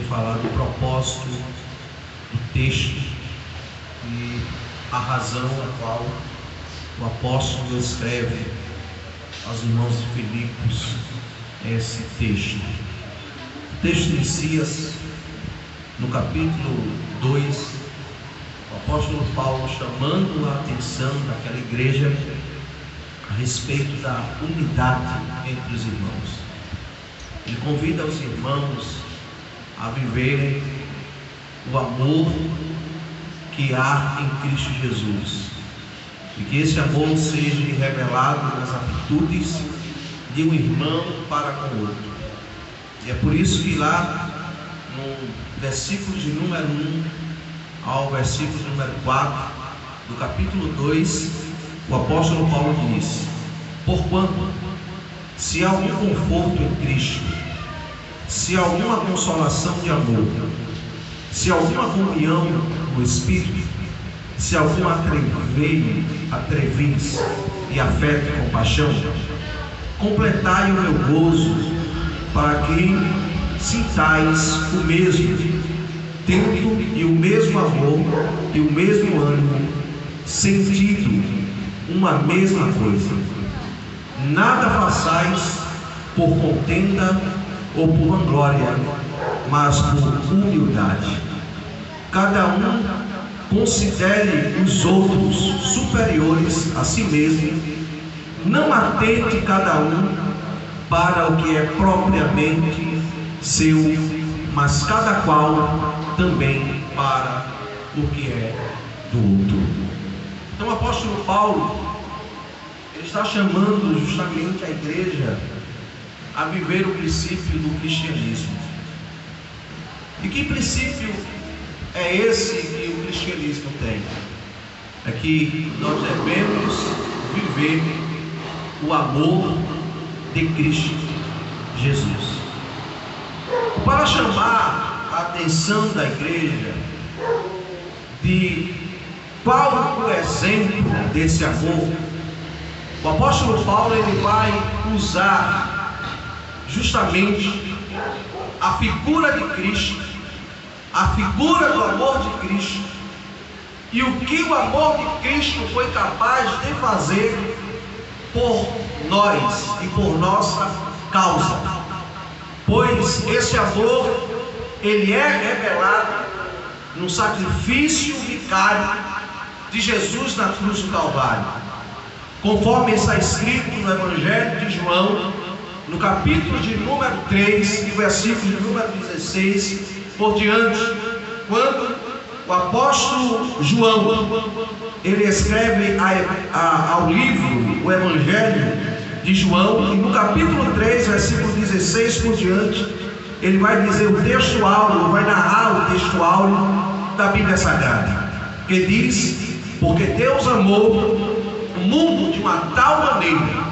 falar do propósito do texto e a razão a qual o apóstolo escreve aos irmãos de Filipos esse texto. O texto inicia no capítulo 2, o apóstolo Paulo chamando a atenção daquela igreja a respeito da unidade entre os irmãos. Ele convida os irmãos a viverem o amor que há em Cristo Jesus, e que esse amor seja revelado nas atitudes de um irmão para com o outro. E é por isso que lá no versículo de número 1 ao versículo de número 4 do capítulo 2, o apóstolo Paulo diz: porquanto, se há algum conforto em Cristo, se há alguma consolação de amor, se há alguma comunhão no Espírito, se há algum atreviz e afeto e compaixão, completai o meu gozo, para que sintais o mesmo, tendo e o mesmo amor e o mesmo ânimo, sentido uma mesma coisa. Nada façais por contenda ou por vanglória, mas por humildade. Cada um considere os outros superiores a si mesmo. Não atente cada um para o que é propriamente seu, mas cada qual também para o que é do outro. Então o apóstolo Paulo, ele está chamando justamente a igreja a viver o princípio do cristianismo. E que princípio é esse que o cristianismo tem? É que nós devemos viver o amor de Cristo Jesus. Para chamar a atenção da igreja de qual o exemplo desse amor, o apóstolo Paulo ele vai usar justamente a figura de Cristo, a figura do amor de Cristo, e o que o amor de Cristo foi capaz de fazer por nós e por nossa causa. Pois esse amor ele é revelado no sacrifício vicário de Jesus na cruz do Calvário, conforme está escrito no Evangelho de João, no capítulo de número 3 e versículo de número 16 por diante, quando o apóstolo João ele escreve ao livro o Evangelho de João, e no capítulo 3, versículo 16 por diante, ele vai dizer o texto áureo, vai narrar o texto áureo da Bíblia Sagrada, que diz: porque Deus amou o mundo de uma tal maneira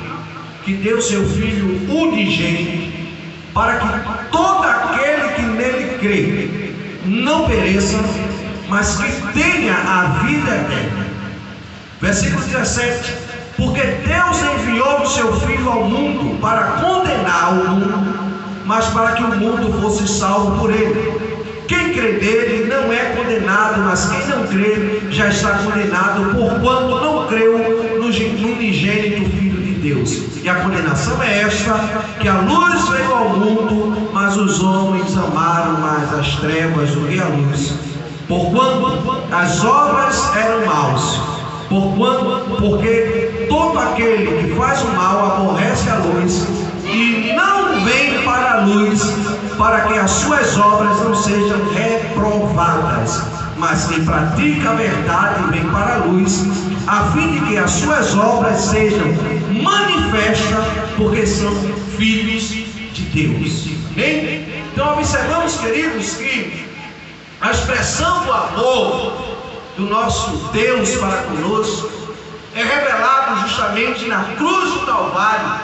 que deu seu Filho unigênito, para que todo aquele que nele crê não pereça, mas que tenha a vida eterna. Versículo 17: porque Deus enviou o seu Filho ao mundo para condenar o mundo, mas para que o mundo fosse salvo por ele. Quem crê nele não é condenado, mas quem não crê já está condenado, porquanto não creu no unigênito Filho de Deus. E a condenação é esta, que a luz veio ao mundo, mas os homens amaram mais as trevas do que a luz, porquanto as obras eram maus. Porque todo aquele que faz o mal aborrece a luz e não vem para a luz, para que as suas obras não sejam reprovadas. Mas quem pratica a verdade vem para a luz, a fim de que as suas obras sejam manifestas, porque são filhos de Deus. Amém? Então observamos, queridos, que a expressão do amor do nosso Deus para conosco é revelado justamente na cruz do Calvário,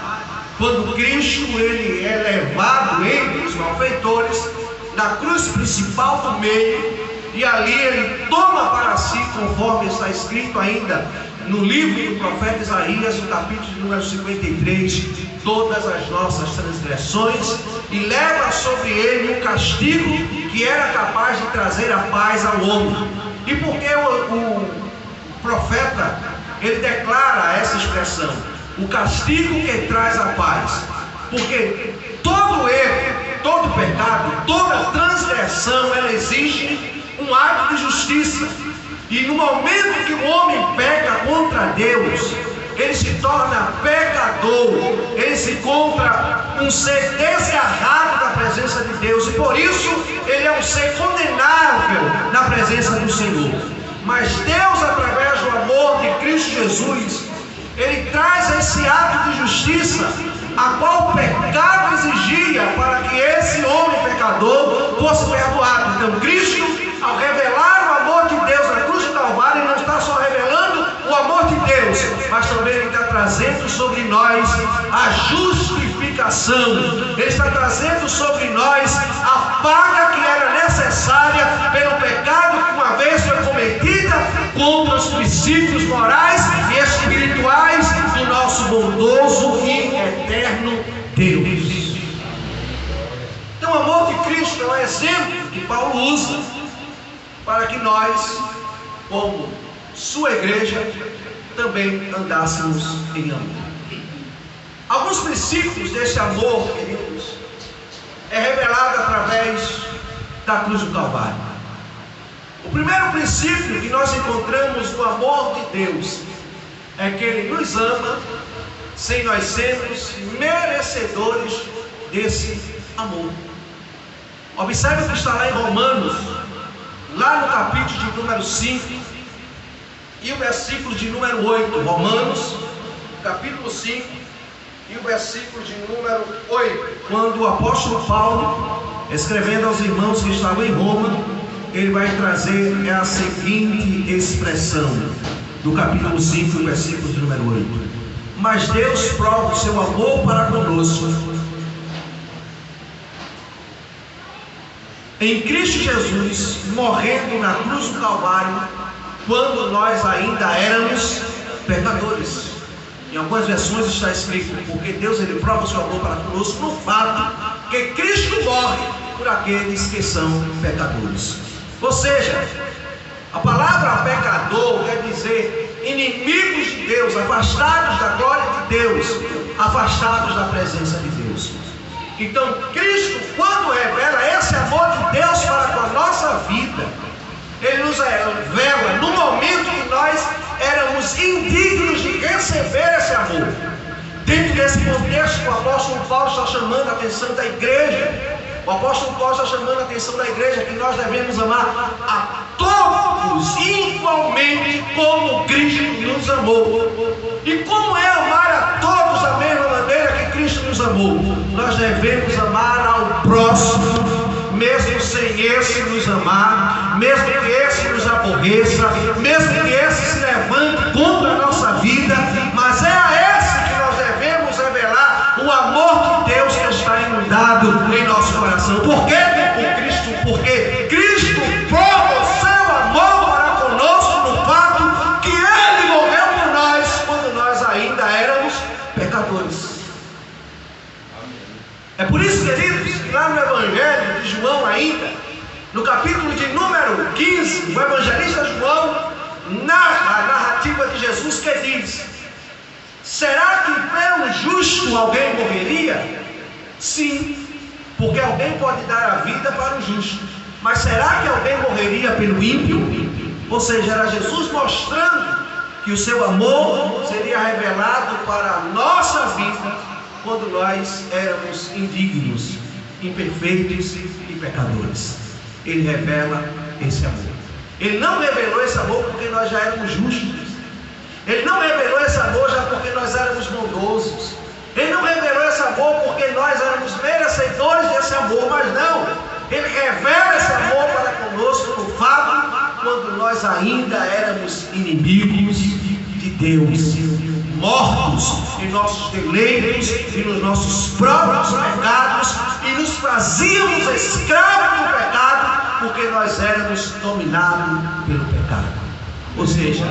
quando Cristo ele é levado entre os malfeitores na cruz principal do meio, e ali ele toma para si, conforme está escrito ainda no livro do profeta Isaías, no capítulo número 53, todas as nossas transgressões, e leva sobre ele o castigo que era capaz de trazer a paz ao homem. E por que o profeta, ele declara essa expressão: o castigo que traz a paz? Porque todo erro, todo pecado, toda transgressão, ela exige um ato de justiça. E no momento que o homem peca contra Deus, ele se torna pecador, ele se encontra um ser desgarrado da presença de Deus, e por isso ele é um ser condenável na presença do Senhor. Mas Deus, através do amor de Cristo Jesus, ele traz esse ato de justiça, a qual o pecado exigia para que esse homem pecador fosse perdoado. Então Cristo, ao revelar o amor de Deus na cruz do Calvário, ele não está só revelando o amor de Deus, mas também ele está trazendo sobre nós a justificação. Ele está trazendo sobre nós a paga que era necessária pelo pecado que uma vez foi cometida contra os princípios morais e espirituais do nosso bondoso e eterno Deus. Então o amor de Cristo é um exemplo que Paulo usa para que nós, como sua igreja, também andássemos em amor. Alguns princípios desse amor, queridos, é revelado através da cruz do Calvário. O primeiro princípio que nós encontramos no amor de Deus é que Ele nos ama sem nós sermos merecedores desse amor. Observe o que está lá em Romanos, lá no capítulo de número 5 e o versículo de número 8. Romanos, capítulo 5 e o versículo de número 8. Quando o apóstolo Paulo, escrevendo aos irmãos que estavam em Roma, ele vai trazer a seguinte expressão, do capítulo 5, versículo de número 8. Mas Deus prova o seu amor para conosco em Cristo Jesus, morrendo na cruz do Calvário, quando nós ainda éramos pecadores. Em algumas versões está escrito: porque Deus, ele prova o seu amor para conosco no fato que Cristo morre por aqueles que são pecadores. Ou seja, a palavra pecador quer dizer inimigos de Deus, afastados da glória de Deus, afastados da presença de Deus. Então Cristo, quando revela esse amor de Deus para com a nossa vida, Ele nos revela no momento que nós éramos indignos de receber esse amor. Dentro desse contexto, o apóstolo Paulo está chamando a atenção da igreja. O apóstolo Paulo está chamando a atenção da igreja que nós devemos amar a todos igualmente como Cristo nos amou. E como é amar a todos da mesma maneira que Cristo nos amou? Nós devemos amar ao próximo, mesmo sem esse nos amar, mesmo que esse nos aborreça, mesmo que esse se levante contra a nossa vida, mas é a esse que nós devemos revelar o amor de Deus que está inundado em nosso coração. Por quê? Por Cristo, porque Cristo prova o seu amor para conosco no fato que Ele morreu por nós quando nós ainda éramos pecadores. É por isso, queridos, que lá no Evangelho de João ainda, no capítulo de número 15, o evangelista João narra a narrativa de Jesus, que diz: será que pelo justo alguém morreria? Sim, porque alguém pode dar a vida para o justo. Mas será que alguém morreria pelo ímpio? Ou seja, era Jesus mostrando que o seu amor seria revelado para a nossa vida quando nós éramos indignos, imperfeitos e pecadores. Ele revela esse amor. Ele não revelou esse amor porque nós já éramos justos. Ele não revelou esse amor já porque nós éramos bondosos. Ele não revelou esse amor porque nós éramos merecedores desse amor, mas não. Ele revela esse amor para conosco no fato quando nós ainda éramos inimigos de Deus, mortos em nossos delitos e nos nossos próprios pecados, e nos fazíamos escravos do pecado porque nós éramos dominados pelo pecado. Ou seja,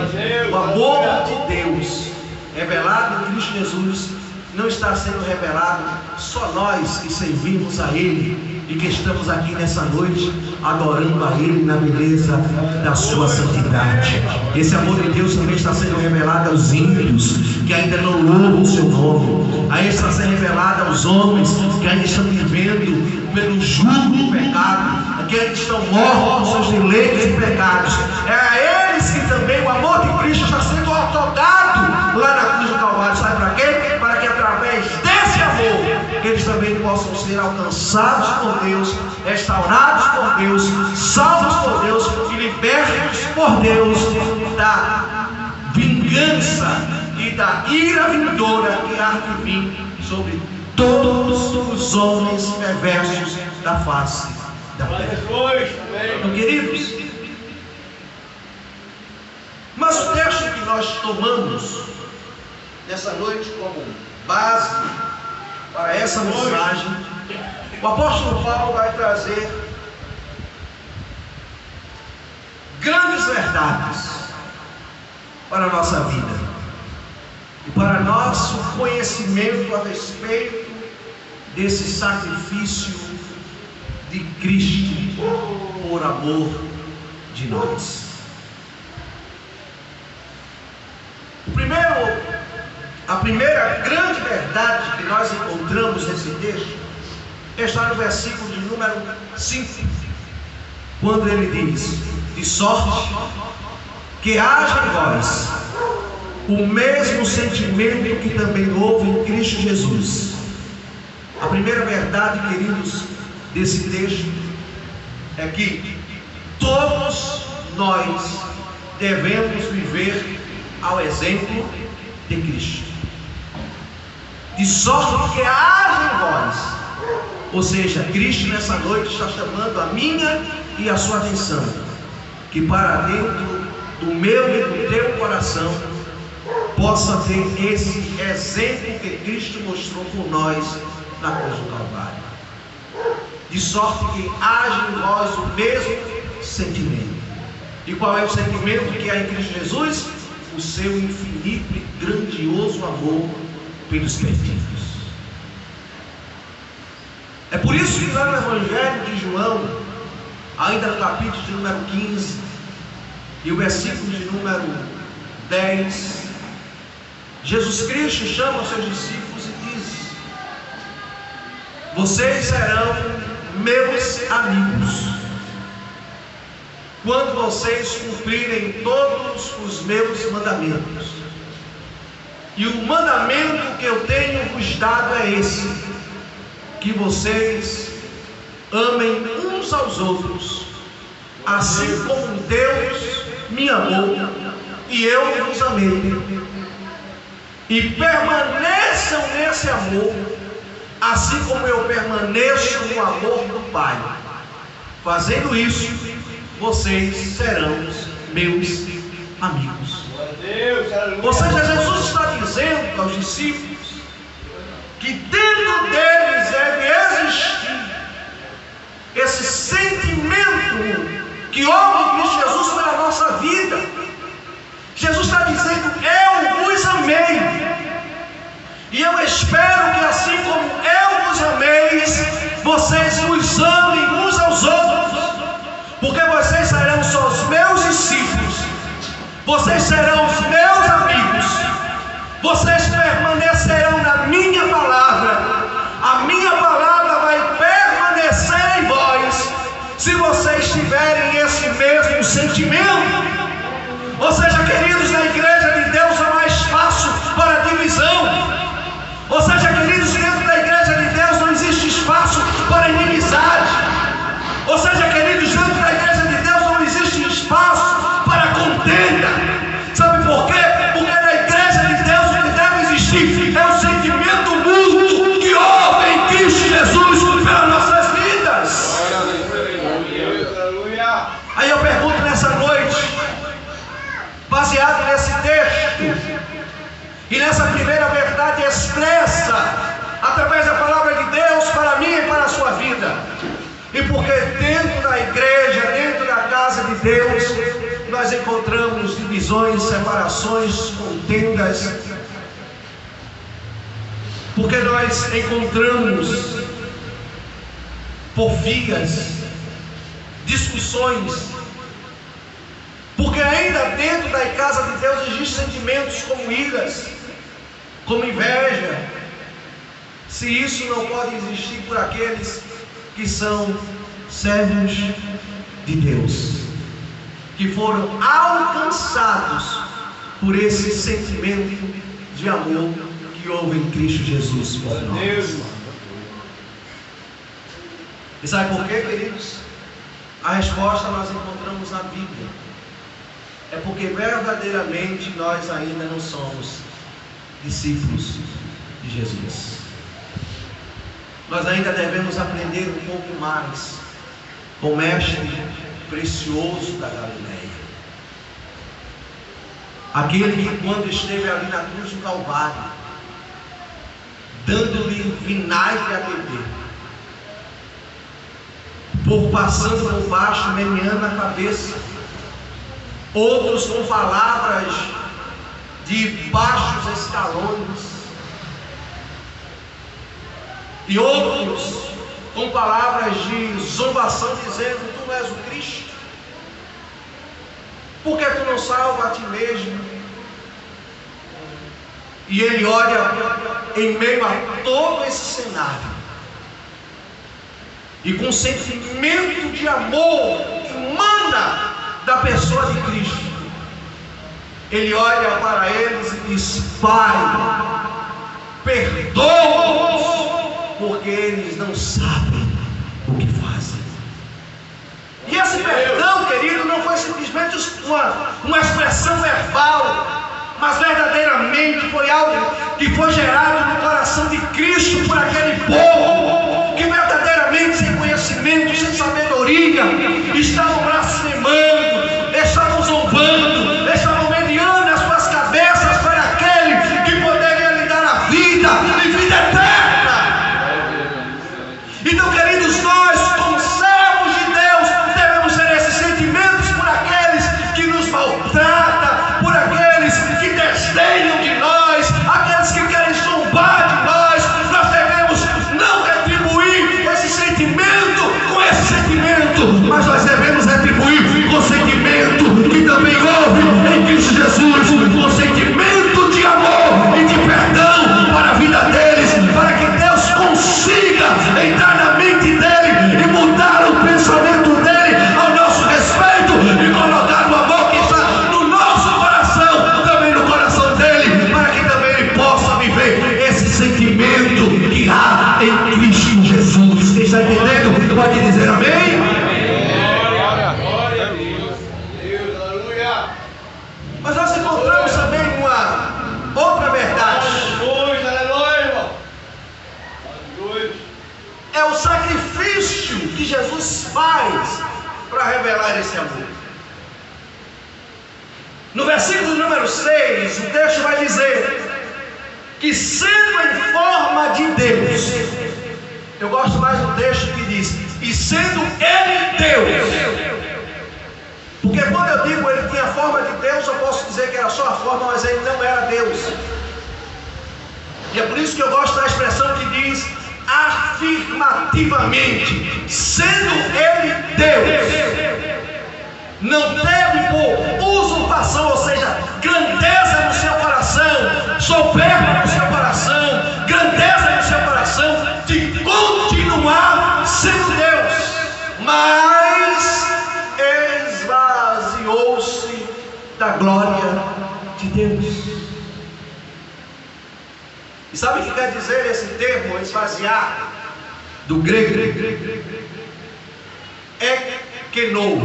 o amor de Deus revelado em Cristo Jesus não está sendo revelado só nós que servimos a Ele e que estamos aqui nessa noite adorando a Ele na beleza da sua santidade. Esse amor de Deus também está sendo revelado aos ímpios que ainda não louvam o seu nome. Aí está sendo revelado aos homens que ainda estão vivendo pelo jugo do pecado, que ainda estão mortos com seus deleites e pecados. É a eles que também o amor de Cristo está sendo otorgado lá na cruz do Calvário. Sabe para quê? Para que através desse amor eles também possam ser alcançados por Deus, restaurados por Deus, salvos por Deus e libertos por Deus da vingança e da ira vindoura que há de vir sobre todos os homens perversos da face da terra. Então, queridos, mas o texto que nós tomamos nessa noite como base para essa mensagem, o apóstolo Paulo vai trazer grandes verdades para a nossa vida e para nosso conhecimento a respeito desse sacrifício de Cristo por amor de nós. A primeira grande verdade que nós encontramos nesse texto está no versículo de número 5, quando ele diz: de sorte que haja em vós o mesmo sentimento que também houve em Cristo Jesus. A primeira verdade, queridos, desse texto é que todos nós devemos viver ao exemplo de Cristo. De sorte que haja em vós, ou seja, Cristo nessa noite está chamando a minha e a sua atenção, que para dentro do meu e do teu coração possa ter esse exemplo que Cristo mostrou por nós na cruz do Calvário. De sorte que haja em vós o mesmo sentimento. E qual é o sentimento que há em Cristo Jesus? O seu infinito e grandioso amor pelos perdidos. É por isso que lá no Evangelho de João, ainda no capítulo de número 15 e o versículo de número 10, Jesus Cristo chama os seus discípulos e diz: vocês serão meus amigos quando vocês cumprirem todos os meus mandamentos. E o mandamento que eu tenho vos dado é esse: que vocês amem uns aos outros, assim como Deus me amou e eu vos amei. E permaneçam nesse amor, assim como eu permaneço no amor do Pai. Fazendo isso, vocês serão meus amigos. Ou seja, Jesus está dizendo aos discípulos que dentro deles deve existir esse sentimento que houve em Cristo Jesus para a nossa vida. Jesus está dizendo: eu vos amei, e eu espero que assim como eu vos amei, vocês vos amem uns aos outros, porque vocês serão só os meus discípulos, vocês serão os meus amigos, vocês permanecerão na minha palavra, a minha palavra vai permanecer em vós, se vocês tiverem esse mesmo sentimento. Ou seja, queridos, na igreja de Deus não há espaço para divisão. Ou seja, queridos, dentro da igreja de Deus não existe espaço para inimizade. Ou seja, queridos, dentro da igreja de Deus não existe espaço para contenda. Sabe por quê? Porque na igreja de Deus o que deve existir é o sentimento mútuo que houve em Cristo Jesus pelas nossas vidas. Aí eu pergunto nessa noite, baseado nesse texto e nessa primeira verdade expressa através da palavra de Deus para mim e para a sua vida, e porque dentro da igreja, dentro da casa de Deus, nós encontramos divisões, separações, contendas, Porque nós encontramos porfias, discussões, porque ainda dentro da casa de Deus existem sentimentos como iras, como inveja. Se isso não pode existir por aqueles que são servos de Deus, que foram alcançados por esse sentimento de amor que houve em Cristo Jesus por nós. E sabe por quê, queridos? A resposta nós encontramos na Bíblia. É porque verdadeiramente nós ainda não somos discípulos de Jesus. Nós ainda devemos aprender um pouco mais com o mestre precioso da Galileia. Aquele que, quando esteve ali na cruz do Calvário, dando-lhe vinagre a beber, por passando por baixo, meneando a cabeça, outros com palavras de baixos escalões, e outros com palavras de zombação, dizendo: tu és o Cristo, por que tu não salva a ti mesmo? E ele olha em meio a todo esse cenário, e com sentimento de amor que emana da pessoa de Cristo, ele olha para eles e diz: Pai, perdoa-os, porque eles não sabem o que fazem. E esse perdão, querido, não foi simplesmente uma expressão verbal, mas verdadeiramente foi algo que foi gerado no coração de Cristo por aquele povo, que verdadeiramente, sem conhecimento, sem sabedoria, estavam blasfemando, estavam zombando, estavam mediando as suas cabeças para aquele que poderia lhe dar a vida e vida eterna. Então, queridos, nós, como servos de Deus, devemos ter esses sentimentos por aqueles que nos maltratam, por aqueles que desdenham de nós, aqueles que querem zombar de nós. Nós devemos não retribuir esse sentimento com esse sentimento, mas nós devemos retribuir com o sentimento que também houve em Cristo Jesus, com o sentimento de amor e de perdão para a vida deles, para que Deus consiga entrar na mente dele e mudar o pensamento dele ao nosso respeito e colocar o amor que está no nosso coração também no coração dele, para que também ele possa viver esse sentimento que há em Cristo Jesus. Quem está entendendo pode dizer amém? Mas nós encontramos também uma outra verdade. É o sacrifício que Jesus faz para revelar esse amor. No versículo número 6, o texto vai dizer que, sendo em forma de Deus, eu gosto mais do texto que diz: e sendo ele Deus. Porque quando eu digo ele tinha a forma de Deus, eu posso dizer que era só a forma, mas ele não era Deus. E é por isso que eu gosto da expressão que diz afirmativamente: sendo ele Deus, não teve por usurpação, ou seja, grandeza no seu coração, soberba no seu coração, grandeza no seu coração, de continuar sendo Deus, mas esvaziou-se da glória de Deus. E sabe o que quer dizer esse termo, esvaziar? Do grego, ekenou.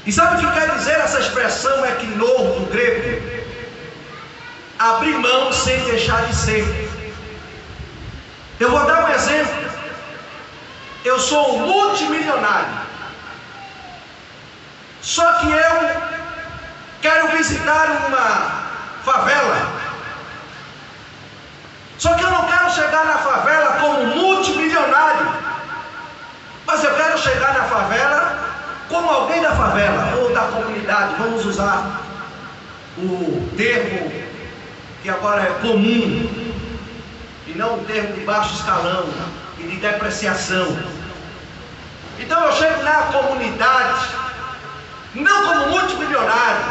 E sabe o que quer dizer essa expressão ekenou do grego? Abrir mão sem deixar de ser. Eu vou dar um exemplo. Eu sou um multimilionário, só que eu quero visitar uma favela. Só que eu não quero chegar na favela como multimilionário, mas eu quero chegar na favela como alguém da favela ou da comunidade. Vamos usar o termo que agora é comum. e não um termo de baixo escalão e de depreciação. Então eu chego na comunidade, não como multimilionário,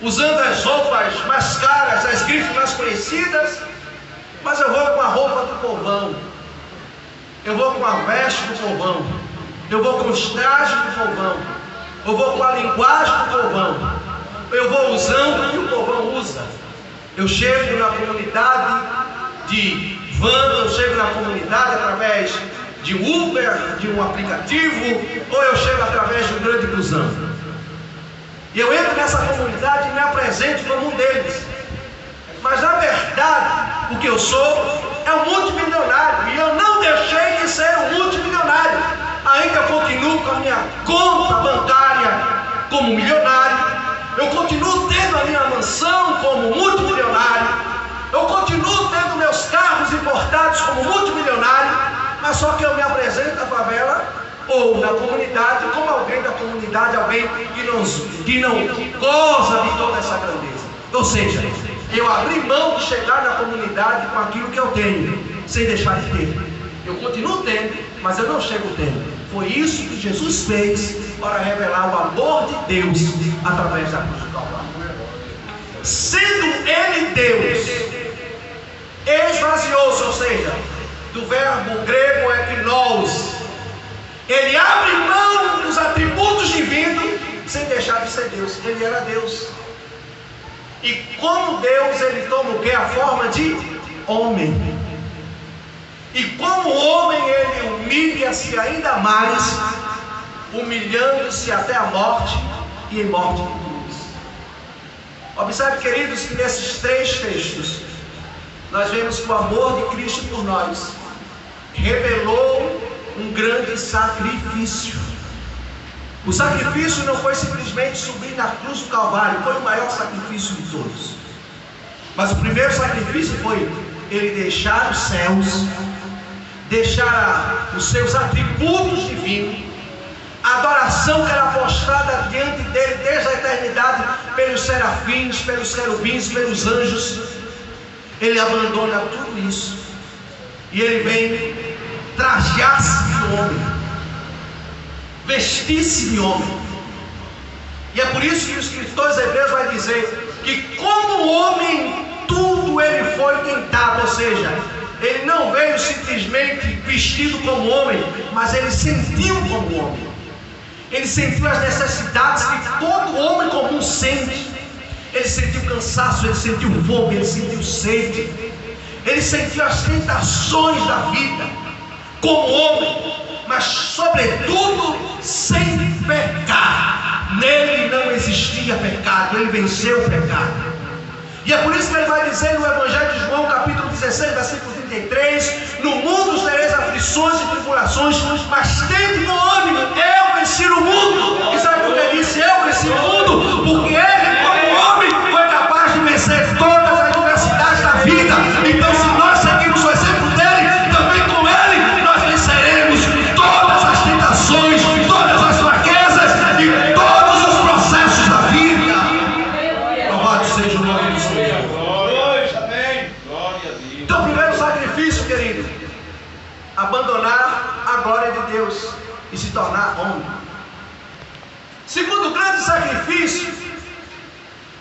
usando as roupas mais caras, as grifes mais conhecidas, mas eu vou com a roupa do povão, eu vou com a veste do povão, eu vou com os trajes do povão, eu vou com a linguagem do povão, eu vou usando o que o povão usa. Eu chego na comunidade de van, eu chego na comunidade através de Uber, de um aplicativo, ou eu chego através de um grande busão. E eu entro nessa comunidade e me apresento como um deles. Mas na verdade, o que eu sou é um multimilionário. E eu não deixei de ser um multimilionário. Ainda continuo com a minha conta bancária como milionário. Eu continuo tendo a minha mansão como multimilionário. Eu continuo tendo meus carros importados como multimilionário. Mas só que eu me apresento na favela ou na comunidade como alguém da comunidade, alguém que não goza de toda essa grandeza. Ou seja, eu abri mão de chegar na comunidade com aquilo que eu tenho, sem deixar de ter. Eu continuo tendo, mas eu não chego tendo. Foi isso que Jesus fez para revelar o amor de Deus através da cruz do Calvário. Sendo Ele Deus, esvaziou-se, ou seja, do verbo grego equinos, Ele abre mão dos atributos divinos sem deixar de ser Deus. Ele era Deus. E como Deus, Ele toma o que? A forma de homem. E como homem, Ele humilha-se ainda mais, humilhando-se até a morte e em morte de cruz. Observe, queridos, que nesses três textos nós vemos que o amor de Cristo por nós revelou um grande sacrifício. O sacrifício não foi simplesmente subir na cruz do Calvário, foi o maior sacrifício de todos. Mas o primeiro sacrifício foi Ele deixar os céus, deixar os seus atributos divinos, a adoração que era postrada diante dele desde a eternidade pelos serafins, pelos querubins, pelos anjos. Ele abandona tudo isso e ele vem trajar-se de homem, vestir-se de homem. E é por isso que o escritor hebreus vai dizer que como homem tudo ele foi tentado, ou seja, ele não veio simplesmente vestido como homem, mas ele sentiu como homem. Ele sentiu as necessidades que todo homem comum sente. Ele sentiu cansaço, ele sentiu fome, ele sentiu sede. Ele sentiu as tentações da vida como homem, mas sobretudo sem pecar. Nele não existia pecado, ele venceu o pecado. E é por isso que ele vai dizer no Evangelho de João, capítulo 16, versículo 33: no mundo tereis aflições e tribulações, mas tende bom ânimo, eu venci o mundo. E sabe por que ele disse eu venci o mundo? Porque ele, como homem, foi capaz de vencer todas as adversidades da vida. Então, se nós seguimos o exemplo dele, também com ele, nós venceremos todas as tentações, todas as fraquezas e todos os processos da vida. Louvado seja o nome do Senhor. Então, o primeiro sacrifício, querido, abandonar a glória de Deus e se tornar homem. Segundo grande sacrifício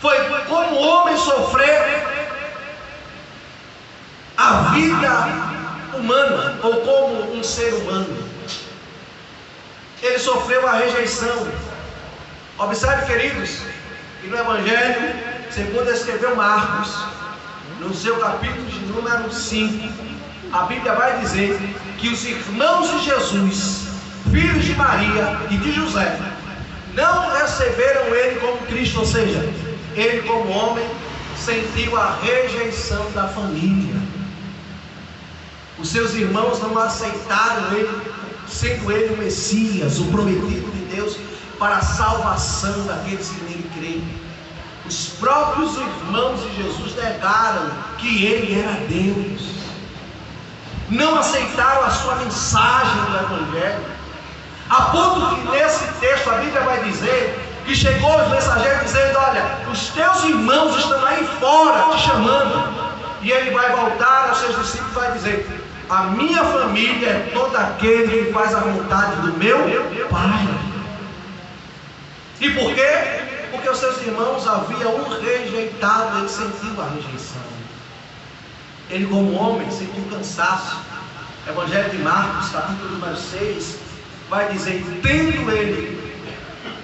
foi como o homem sofrer a vida humana, ou como um ser humano. Ele sofreu a rejeição. Observe, queridos, que no Evangelho, segundo escreveu Marcos, no seu capítulo de número 5, a Bíblia vai dizer que os irmãos de Jesus, filhos de Maria e de José, não receberam ele como Cristo, ou seja, ele como homem sentiu a rejeição da família. Os seus irmãos não aceitaram ele, sendo ele o Messias, o prometido de Deus para a salvação daqueles que nele creem. Os próprios irmãos de Jesus negaram que ele era Deus, não aceitaram a sua mensagem do Evangelho, a ponto que nesse texto a Bíblia vai dizer que chegou os mensageiros dizendo: olha, os teus irmãos estão aí fora te chamando. E ele vai voltar aos seus discípulos e vai dizer: a minha família é todo aquele que faz a vontade do meu Pai. E por quê? Porque os seus irmãos haviam um rejeitado, ele sentiu a rejeição. Ele, como homem, sentiu cansaço. Evangelho de Marcos, capítulo número 6, vai dizer: tendo ele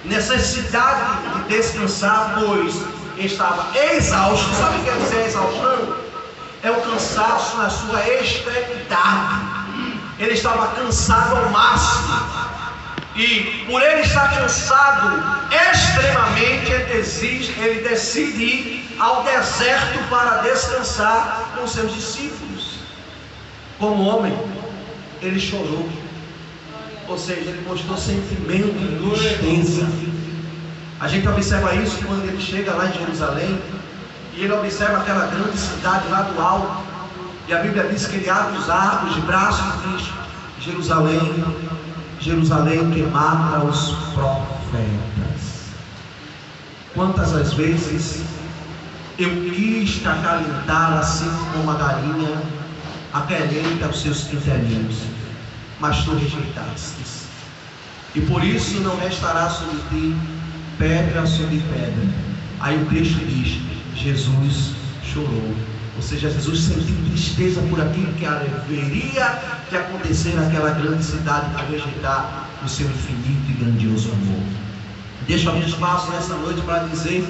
necessidade de descansar, pois estava exausto. Sabe o que quer dizer exaustão? É o cansaço na sua extremidade. Ele estava cansado ao máximo. E por ele estar cansado extremamente, ele decide ir ao deserto para descansar com seus discípulos. Como homem, ele chorou. Ou seja, ele mostrou sentimento de tristeza. A gente observa isso quando ele chega lá em Jerusalém. E ele observa aquela grande cidade lá do alto. E a Bíblia diz que ele abre os braços e diz: Jerusalém, Jerusalém, que mata os profetas. Quantas as vezes eu quis te acalentar assim como uma galinha acalenta os seus critérios, mas tu rejeitaste. E por isso não restará sobre ti pedra sobre pedra. Aí o texto diz: Jesus chorou. Ou seja, Jesus sentiu tristeza por aquilo que haveria de acontecer naquela grande cidade para rejeitar o seu infinito e grandioso amor. Deixo algum espaço nessa noite para dizer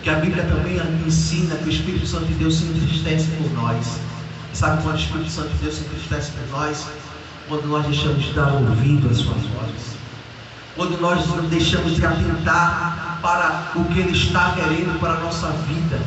que a Bíblia também ensina que o Espírito Santo de Deus se entristece por nós. Sabe quando o Espírito Santo de Deus se entristece por nós? Quando nós deixamos de dar ouvido às suas vozes. Quando nós não deixamos de atentar para o que Ele está querendo para a nossa vida,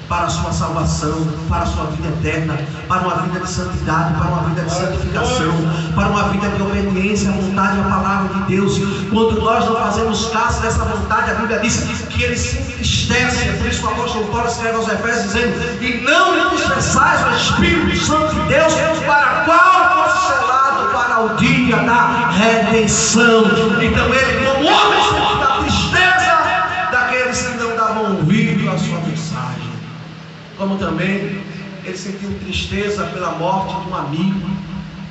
para a sua salvação, para a sua vida eterna, para uma vida de santidade, para uma vida de santificação, para uma vida de obediência à vontade e à palavra de Deus. Quando nós não fazemos caso dessa vontade, a Bíblia diz que Ele se entristece. Por isso o apóstolo Paulo escreve aos Efésios dizendo: e não entristeçais o Espírito Santo de Deus, para qual fosse selado para o dia da redenção. Então ele, como homem, sentiu a tristeza daqueles que não davam ouvido à sua mensagem. Como também ele sentiu tristeza pela morte de um amigo.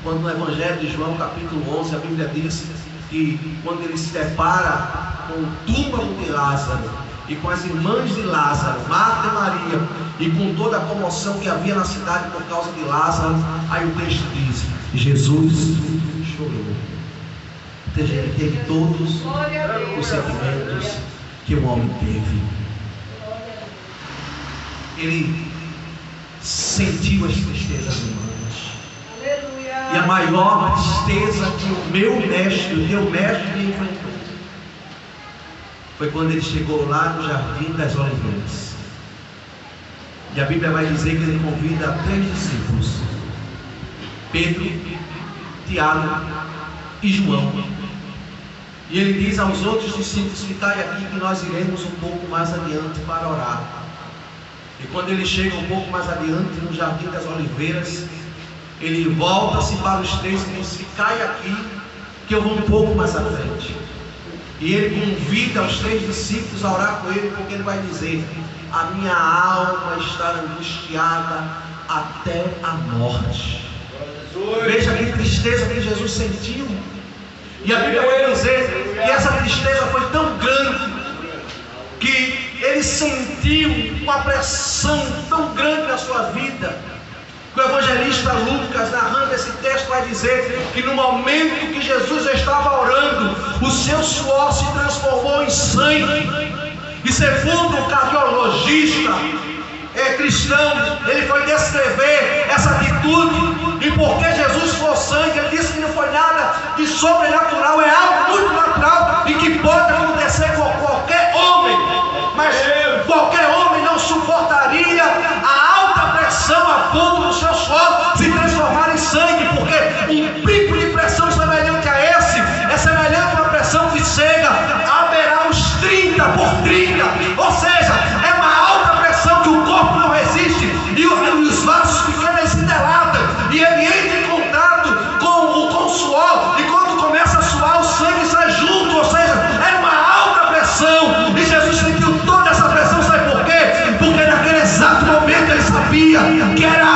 Quando no Evangelho de João capítulo 11 a Bíblia diz que quando ele se depara com o túmulo de Lázaro e com as irmãs de Lázaro, Marta e Maria, e com toda a comoção que havia na cidade por causa de Lázaro, aí o texto diz: Jesus chorou. Ele teve todos os sentimentos que o homem teve. Ele sentiu as tristezas humanas. E a maior tristeza que o meu mestre, o teu mestre, enfrentou foi quando ele chegou lá no Jardim das Oliveiras. E a Bíblia vai dizer que ele convida 3 discípulos: Pedro, Tiago e João. E ele diz aos outros discípulos: ficai aqui que nós iremos um pouco mais adiante para orar. E quando ele chega um pouco mais adiante no Jardim das Oliveiras, ele volta-se para os 3 e diz: ficai aqui que eu vou um pouco mais à frente. E ele convida os 3 discípulos a orar com ele, porque ele vai dizer: a minha alma está angustiada até a morte. Veja que tristeza que Jesus sentiu. E a Bíblia vai dizer que essa tristeza foi tão grande que ele sentiu uma pressão tão grande na sua vida. O evangelista Lucas, narrando esse texto, vai dizer que no momento que Jesus estava orando, o seu suor se transformou em sangue. E segundo o cardiologista cristão, ele foi descrever essa atitude. E porque Jesus foi sangue, ele disse que não foi nada de sobrenatural, é algo muito natural e que pode acontecer com qualquer homem. Mas qualquer homem não suportaria a alta pressão a ponto do seu suor se transformar em sangue, porque um pico de pressão semelhante a esse é semelhante a uma pressão que chega a beirar os 30 por 30, ou seja, é uma alta pressão que o corpo não resiste e os vasos pequenos se delatam e ele entra em contato com o suor, e quando começa a suar o sangue sai junto, ou seja, é uma alta pressão. E Jesus sentiu toda essa pressão, sabe por quê? Porque naquele exato momento ele sabia que era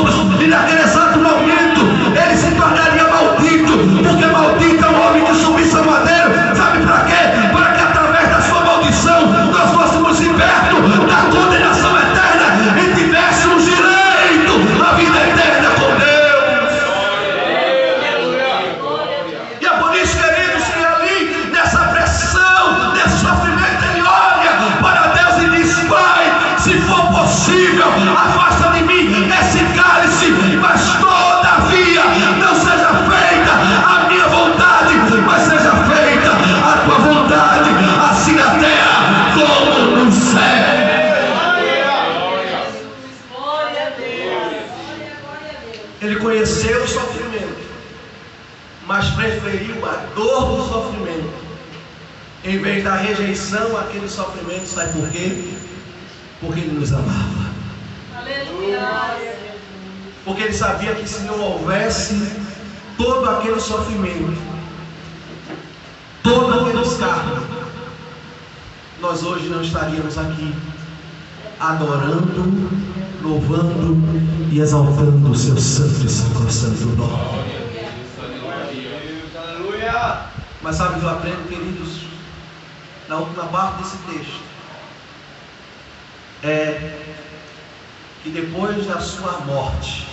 ombros, e naquele exato momento ele se tornaria maldito, porque maldito é o homem que subisse a madeira. Sabe para quê? Para que através da sua maldição nós fôssemos libertos da condenação eterna e tivéssemos direito à vida eterna com Deus. E é por isso, queridos, que ali nessa pressão, nesse sofrimento, ele olha para Deus e diz: Pai, se for possível, afasta de mim esse cálice, mas todavia não seja feita a minha vontade, mas seja feita a tua vontade, assim na terra como no céu. Ele conheceu o sofrimento, mas preferiu a dor do sofrimento em vez da rejeição àquele sofrimento. Sabe por quê? Porque ele nos amava. Aleluia. Porque ele sabia que se não houvesse todo aquele sofrimento, todo aquele escárnio, nós hoje não estaríamos aqui adorando, louvando e exaltando o seu santo e sacrosanto nome. Mas sabe o que eu aprendo, queridos, na última parte desse texto? É que depois da sua morte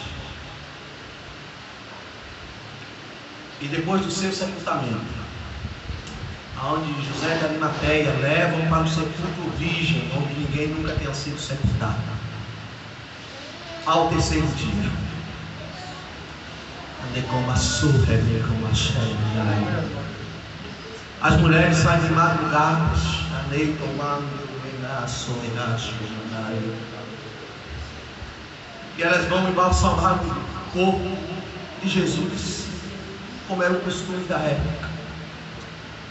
e depois do seu sepultamento, aonde José de Arimateia levam para o sepulcro virgem, onde ninguém nunca tenha sido sepultado, ao terceiro dia, as mulheres saem de madrugadas, e elas vão embalsamar o corpo de Jesus, como era o costume da época.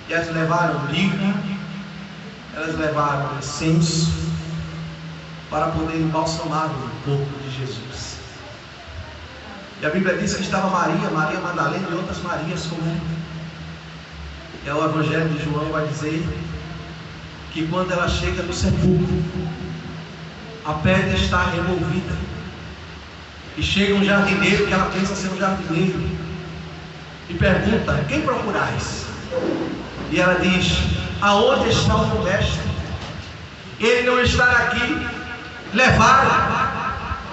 E elas levaram mirra, elas levaram incenso, para poder embalsamar o corpo de Jesus. E a Bíblia diz que estava Maria Madalena e outras Marias com ela. E o Evangelho de João vai dizer que quando ela chega no sepulcro, a pedra está removida, e chega um jardineiro, que ela pensa ser um jardineiro, e pergunta: quem procurais? E ela diz: aonde está o meu mestre? Ele não está aqui, levaram.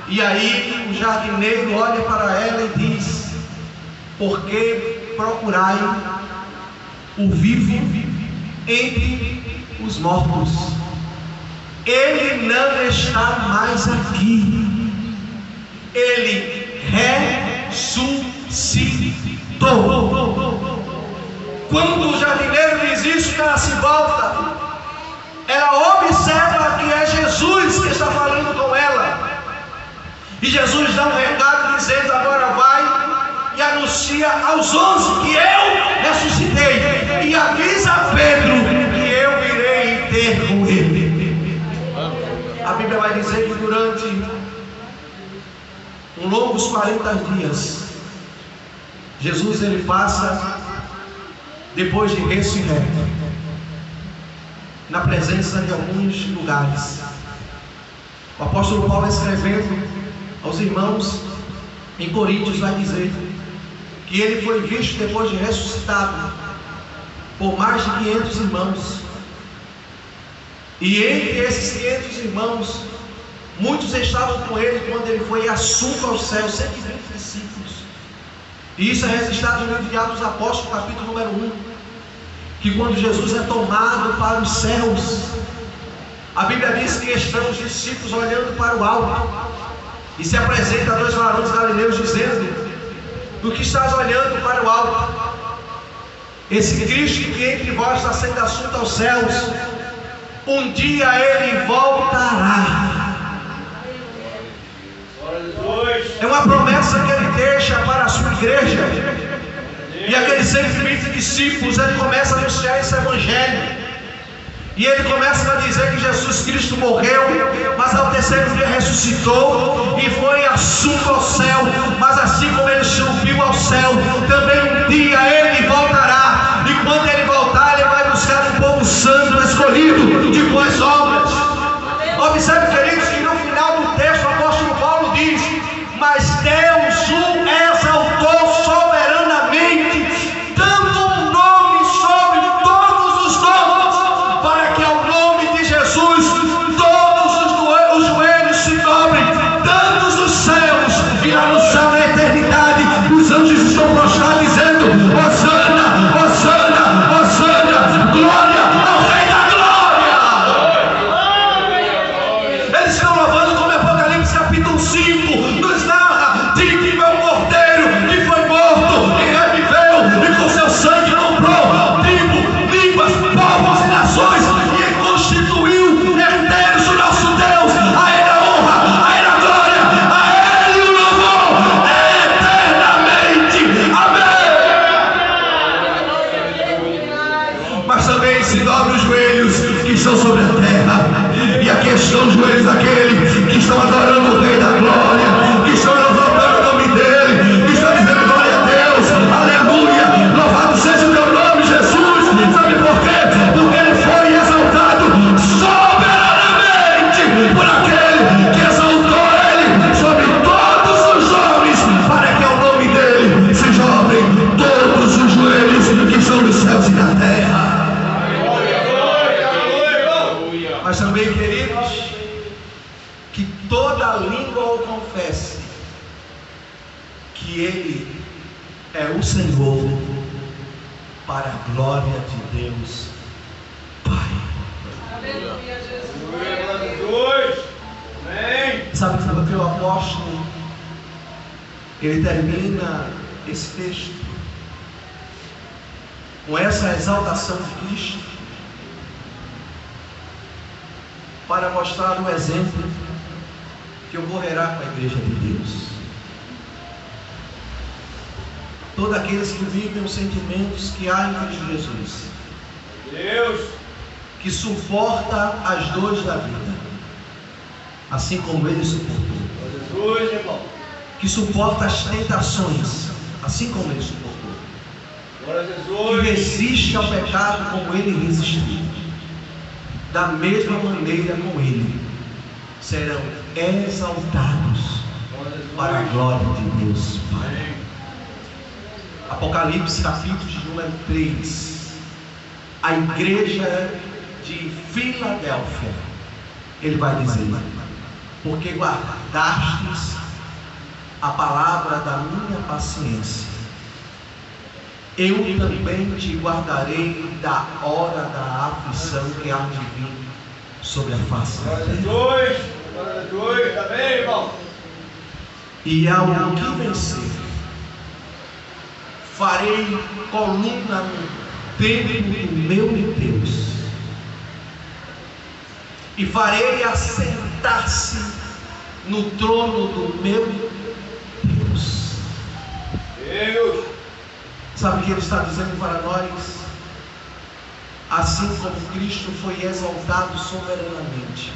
E aí o jardineiro olha para ela e diz: por que procurai o vivo entre os mortos? Ele não está mais aqui, ele ressuscitou. Quando o jardineiro diz isso, ela se volta, ela observa que é Jesus que está falando com ela, e Jesus dá um recado dizendo: agora vai e anuncia aos 11 que eu ressuscitei, e avisa a Pedro que eu irei ter com ele. A Bíblia vai dizer que durante longos 40 dias, Jesus ele passa, depois de ressurreto, na presença de alguns lugares. O apóstolo Paulo, escrevendo aos irmãos em Coríntios, vai dizer que ele foi visto depois de ressuscitado por mais de 500 irmãos, e entre esses 500 irmãos, muitos estavam com ele quando ele foi assunto aos céus, 120 discípulos. E isso é registrado no livro de Atos dos Apóstolos, capítulo número 1, que quando Jesus é tomado para os céus, a Bíblia diz que estão os discípulos olhando para o alto, e se apresenta a dois varões galileus dizendo: do que estás olhando para o alto? Esse Cristo que entre vós está sendo assunto aos céus, um dia ele voltará. É uma promessa que ele deixa para a sua igreja. E aqueles 120 discípulos, ele começa a anunciar esse evangelho. E ele começa a dizer que Jesus Cristo morreu, mas ao terceiro dia ressuscitou e foi assunto ao céu. Mas assim como ele subiu ao céu, também um dia ele voltará. E quando ele voltar, ele vai buscar um povo santo, escolhido, de boas obras. Observe, queridos, que no final do texto o apóstolo Paulo diz: mas toda língua o confesse que Ele é o Senhor, para a glória de Deus Pai. Aleluia, Jesus. Amém. Sabe que o apóstolo, ele termina esse texto com essa exaltação de Cristo, para mostrar o exemplo que ocorrerá com a igreja de Deus. Todos aqueles que vivem os sentimentos que há em Cristo Jesus, Deus, que suporta as dores da vida, assim como Ele suportou. Jesus, irmão. Que suporta as tentações, assim como Ele suportou. Glória a Que Jesus. resiste ao pecado como Ele resistiu. Da mesma maneira com Ele serão exaltados para a glória de Deus Pai. Amém. Apocalipse capítulo de número 3. A igreja de Filadélfia, ele vai dizer: porque guardastes a palavra da minha paciência, eu também te guardarei da hora da aflição que há de vir sobre a face da Glória a terra. Jesus. Glória a Jesus. Amém, irmão. E ao que vencer, farei coluna no templo do meu Deus, e farei assentar-se no trono do meu Deus. Deus. Sabe o que ele está dizendo para nós? Assim como Cristo foi exaltado soberanamente,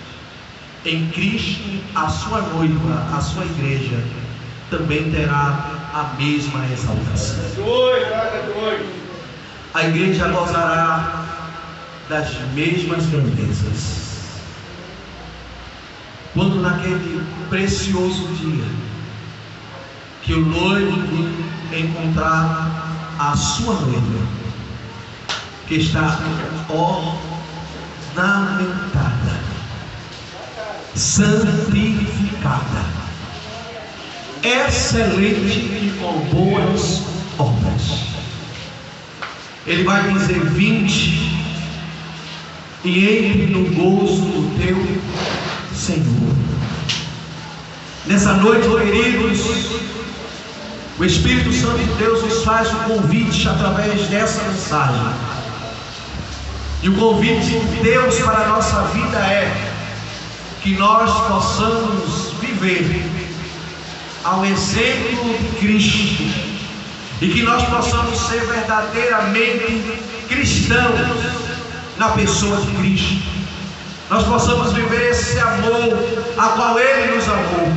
em Cristo a sua noiva, a sua igreja, também terá a mesma exaltação. Jesus. Glória a Jesus. A igreja gozará das mesmas grandezas. Quando naquele precioso dia que o noivo encontrar a sua noiva, que está ornamentada, santificada, excelente e com boas obras, ele vai dizer: vinde e entre no gozo do teu Senhor. Nessa noite, queridos, o Espírito Santo de Deus nos faz um convite através dessa mensagem. E o convite de Deus para a nossa vida é que nós possamos viver ao exemplo de Cristo, e que nós possamos ser verdadeiramente cristãos na pessoa de Cristo. Nós possamos viver esse amor a qual Ele nos amou,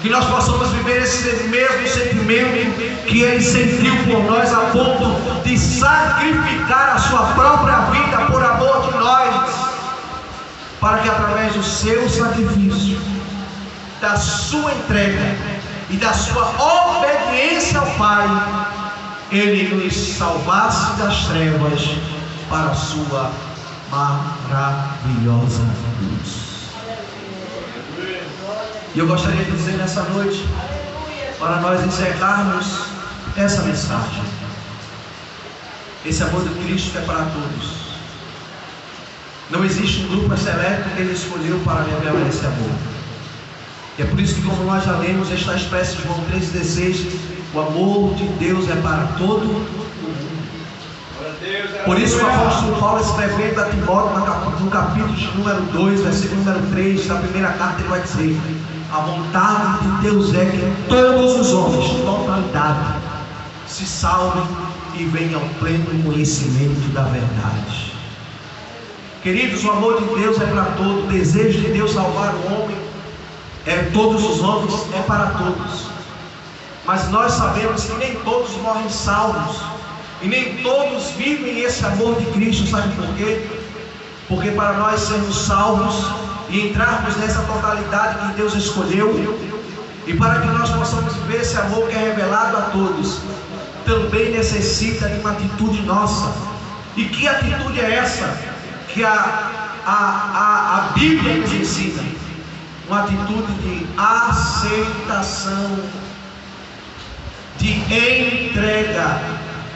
que nós possamos viver esse mesmo sentimento que Ele sentiu por nós, a ponto de sacrificar a sua própria vida por amor de nós, para que através do seu sacrifício, da sua entrega e da sua obediência ao Pai, Ele nos salvasse das trevas para a sua maravilhosa luz. E eu gostaria de dizer nessa noite, para nós encerrarmos essa mensagem, esse amor de Cristo é para todos. Não existe um grupo seleto que Ele escolheu para revelar esse amor. E é por isso que, como nós já lemos, está expresso em João 3,16, o amor de Deus é para todo mundo. Por isso o apóstolo Paulo, escrevendo a Timóteo no capítulo de número 2, versículo número 3 da primeira carta, ele vai dizer: a vontade de Deus é que todos os homens, totalidade, se salvem e venham ao pleno conhecimento da verdade. Queridos, o amor de Deus é para todos. O desejo de Deus salvar o homem todos os homens, é para todos. Mas nós sabemos que nem todos morrem salvos, e nem todos vivem esse amor de Cristo. Sabe por quê? Porque para nós sermos salvos e entrarmos nessa totalidade que Deus escolheu, e para que nós possamos viver esse amor que é revelado a todos, também necessita de uma atitude nossa. E que atitude é essa? Que a Bíblia nos ensina. uma atitude de aceitação, de entrega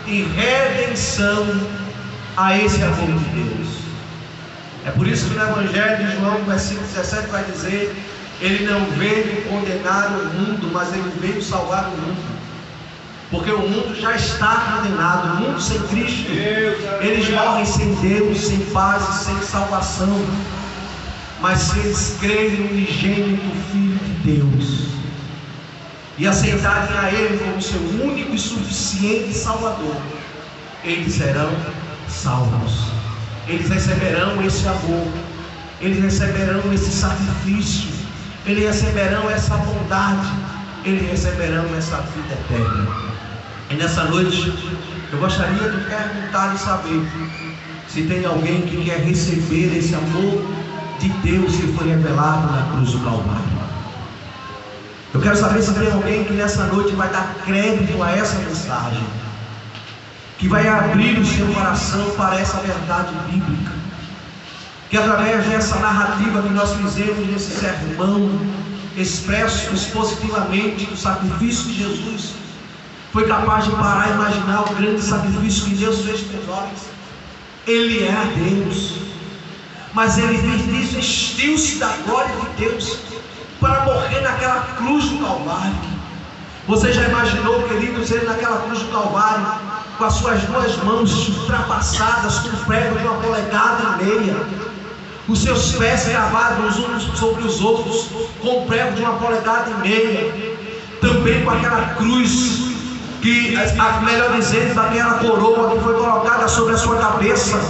e redenção a esse amor de Deus. É por isso que no Evangelho de João, versículo 17, vai dizer: Ele não veio condenar o mundo, mas Ele veio salvar o mundo. Porque o mundo já está condenado. O mundo sem Cristo, eles morrem sem Deus, sem paz e sem salvação. Mas se eles crerem no unigênito Filho de Deus e aceitarem a Ele como seu único e suficiente Salvador, eles serão salvos. Eles receberão esse amor, eles receberão esse sacrifício, eles receberão essa bondade, eles receberão essa vida eterna. E nessa noite eu gostaria de perguntar e saber se tem alguém que quer receber esse amor de Deus que foi revelado na cruz do Calvário. Eu quero saber se tem alguém que nessa noite vai dar crédito a essa mensagem, que vai abrir o seu coração para essa verdade bíblica, que através dessa narrativa que nós fizemos nesse sermão, expresso expositivamente do sacrifício de Jesus, foi capaz de parar e imaginar o grande sacrifício que Deus fez por nós. Ele é Deus, mas Ele desistiu-se da glória de Deus para morrer naquela cruz do Calvário. Você já imaginou, queridos, Ele naquela cruz do Calvário, com as suas duas mãos ultrapassadas com prego de 1,5 polegadas, os seus pés cravados uns sobre os outros com prego de 1,5 polegadas, também com aquela cruz que, melhor dizendo, aquela coroa que foi colocada sobre a sua cabeça,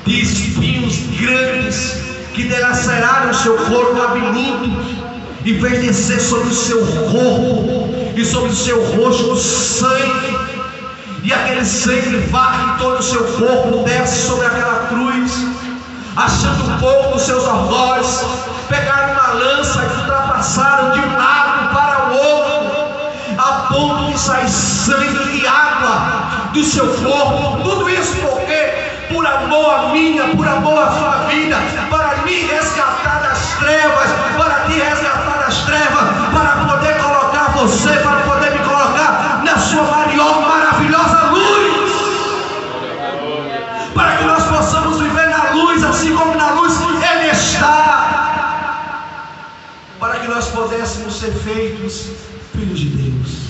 de espinhos grandes que dilaceraram o seu corpo cabeludo e fez descer sobre o seu corpo e sobre o seu rosto sangue, e aquele sangue varre todo o seu corpo, desce sobre aquela cruz. Achando pouco os seus algozes, pegaram uma lança e ultrapassaram de um lado para o outro, a ponto de sair sangue e água do seu corpo. Tudo isso porque, por amor a minha, por amor à sua vida, para me resgatar das trevas, para te resgatar das trevas, para poder colocar você, para poder me colocar na sua maior, maravilhosa luz, para que nós possamos viver na luz, assim como na luz Ele está, para que nós pudéssemos ser feitos filhos de Deus.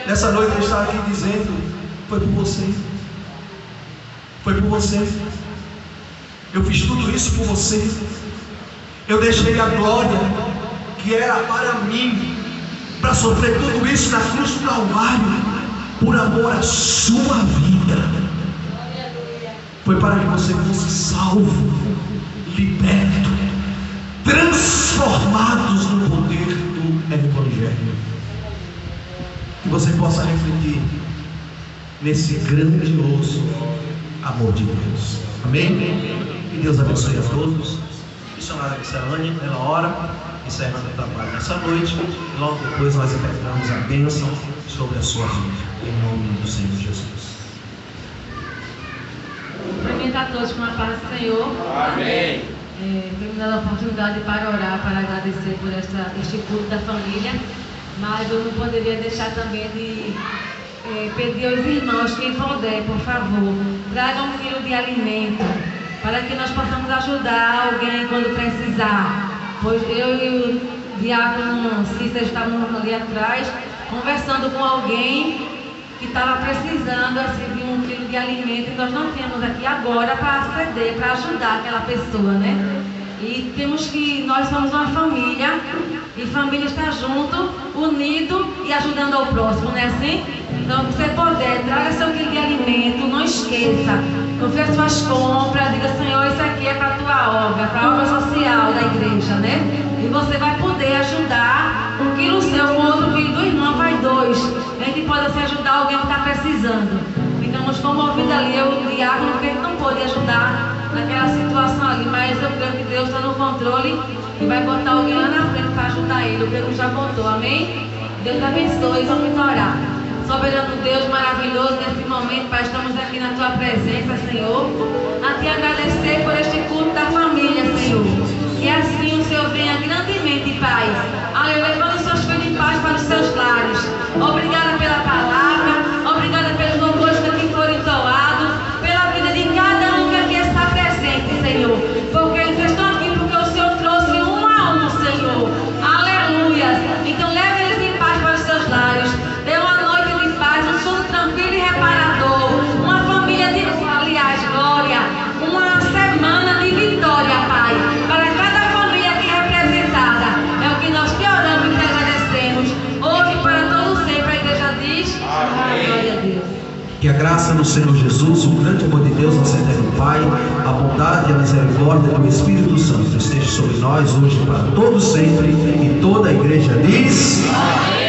Nessa noite Ele está aqui dizendo: foi por você, foi por você, eu fiz tudo isso por você, eu deixei a glória que era para mim, para sofrer tudo isso na cruz do Calvário, por amor à sua vida. Foi para que você fosse salvo, liberto, transformados no poder do Evangelho. Que você possa refletir nesse grandioso amor de Deus. Amém? Que Deus abençoe a todos. Missionária Miscelânea, ela ora, encerrando o trabalho nessa noite. E logo depois nós entregamos a bênção sobre a sua vida. Em nome do Senhor Jesus. Cumprimento a todos com a paz do Senhor. Amém. Tenho me dado a oportunidade para orar, para agradecer por este culto da família, mas eu não poderia deixar também de pedir aos irmãos, quem puder, por favor, tragam 1 quilo de alimento, para que nós possamos ajudar alguém quando precisar. Pois eu e o diácono Cícero estávamos ali atrás, conversando com alguém que estava precisando assim, de 1 quilo de alimento, e nós não tínhamos aqui agora para aceder, para ajudar aquela pessoa, né? E nós somos uma família, e família está junto, unido e ajudando ao próximo, não é assim? Então, se você puder, traga seu quilo de alimento, não esqueça, confie suas compras, diga: Senhor, isso aqui é para a tua obra, para a obra social da igreja, né? E você vai poder ajudar 1 quilo seu, com outro quilo do irmão, vai 2. A gente pode assim ajudar alguém que está precisando. Ficamos comovidos ali, eu e o diácono, porque ele não pôde ajudar naquela situação ali, mas eu creio que Deus está no controle e vai botar alguém lá na frente para ajudar ele. O Pedro já botou, amém? Deus abençoe, vamos orar. Soberano Deus maravilhoso, nesse momento, Pai, estamos aqui na Tua presença, Senhor, a Te agradecer por este culto da família, Senhor, que é assim o Senhor venha grandemente, Pai, levando seus filhos em paz para os seus lares. Obrigada pela palavra, obrigada pelos louvores que aqui foram entoados, pela vida de cada um que aqui está presente, Senhor, porque eles estão aqui porque o Senhor trouxe um a um, Senhor. Aleluia. Então leve eles em paz para os seus lares. Dê uma noite de paz, um sono tranquilo e reparador, uma família de, aliás, glória, uma semana de vitória, Pai, para cada família aqui representada. É o que nós te oramos e te agradecemos. Hoje para todo sempre, a igreja diz: amém. Glória a Deus. Que a graça do Senhor Jesus, o grande amor de Deus, nosso eterno Pai, a bondade e a misericórdia do Espírito Santo esteja sobre nós hoje para todo sempre, e toda a igreja diz: amém.